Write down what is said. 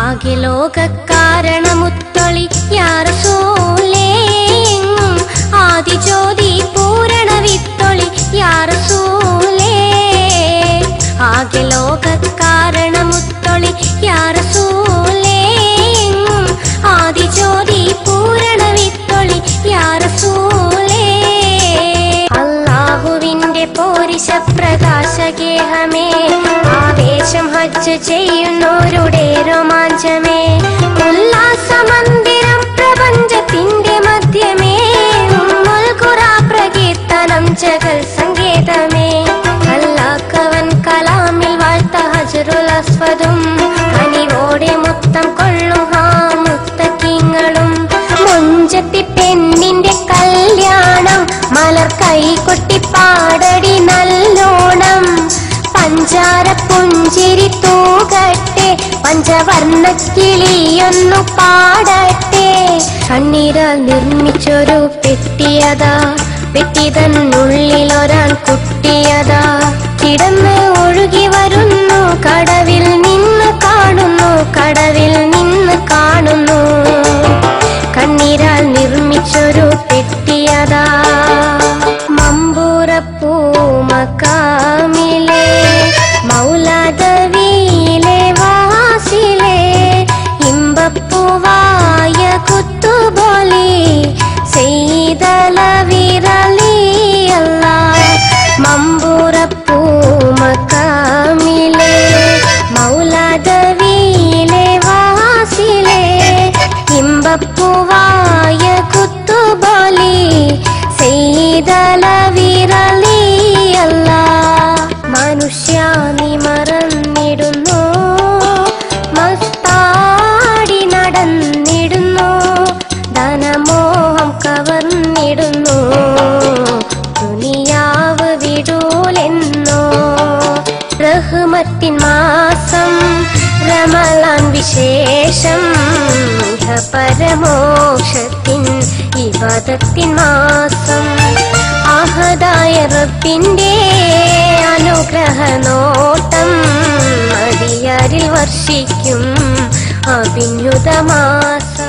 ആകെ ലോകകാരണമുത്തൊളി യാ റസൂലേ ആദിജ്യോതി പൂരണ വിത്തൊളി യാ റസൂലേ ആകെ ലോകകാരണമുത്തൊളി യാ റസൂലേ ആദിജ്യോതി പൂരണ വിത്തൊളി യാ റസൂലേ അല്ലാഹുവിന്റെ പോരിശ പ്രകാശഗേഹമേ ആവേശം ഹജ്ജ് ചെയ്യുന്നോരുടെ രോമാഞ്ചമേ ഉല്ലാസമന്ദിരം പ്രപഞ്ചത്തിന്റെ മധ്യമേ ഉമ്മുൽ ഖുറാ പ്രകീർത്തനം ജഗൽ സങ്കേതമേ അല്ലാഹുവൻ കലാമിൽ വാഴ്ത്ത ഹജറുൽ അസ്വദും കനിവോടെ മുത്തം കൊള്ളും ഹാ മുത്തഖീങ്ങളും മുഞ്ചത്തി പെണ്ണിന്റെ കല്യാണം മലർ കൈകൊട്ടി പാടടി നല്ലോണം പഞ്ചാര പുഞ്ചിരി തൂകട്ടെ പഞ്ചവർണ്ണ കിളിയൊന്നു പാടട്ടെ കണ്ണീരാൽ നിർമ്മിച്ചൊരു പെട്ടിയതാ പെട്ടിതന്നുള്ളിൽ ഒരാൾ കുട്ടിയതാ കിടന്ന് ഒഴുകി വരുന്നു കടവിൽ നിന്ന് കാണുന്നു കടവിൽ നിന്ന് കാണുന്നു കണ്ണീരാൽ നിർമ്മിച്ചൊരു പെട്ടിയതാ മമ്പൂറപ്പൂ മക്കാമിലെ മൗലാദവിയിലെ വാസിലെ ഇമ്പപ്പൂവായ കുത്തുബോലി സെയ്ദലവിരലി അല്ലാഹ് മമ്പൂറപ്പൂ മക്കാമിലെ മൗലാദവിയിലെ വാസിലെ ഇമ്പപ്പൂവായ കുത്തുബോലി സെയ്ദലവിരലി അല്ലാഹ് മനുഷ്യ നീ മറന്നിടുന്നു മസ്താടി നടന്നിടുന്നു ധനമോഹം കവർന്നിടുന്നു ദുനിയാവ് വിടൂലെന്നോ റഹ്മത്തിൻ മാസം റമളാൻ വിശേഷം പരമോക്ഷത്തിൻ ഇബാദത്തിൻ മാസം അഹദായ റബ്ബിന്റെ അനുഗ്രഹ നോട്ടം അടിയാരിൽ വർഷിക്കും അഭിന്യുത മാസം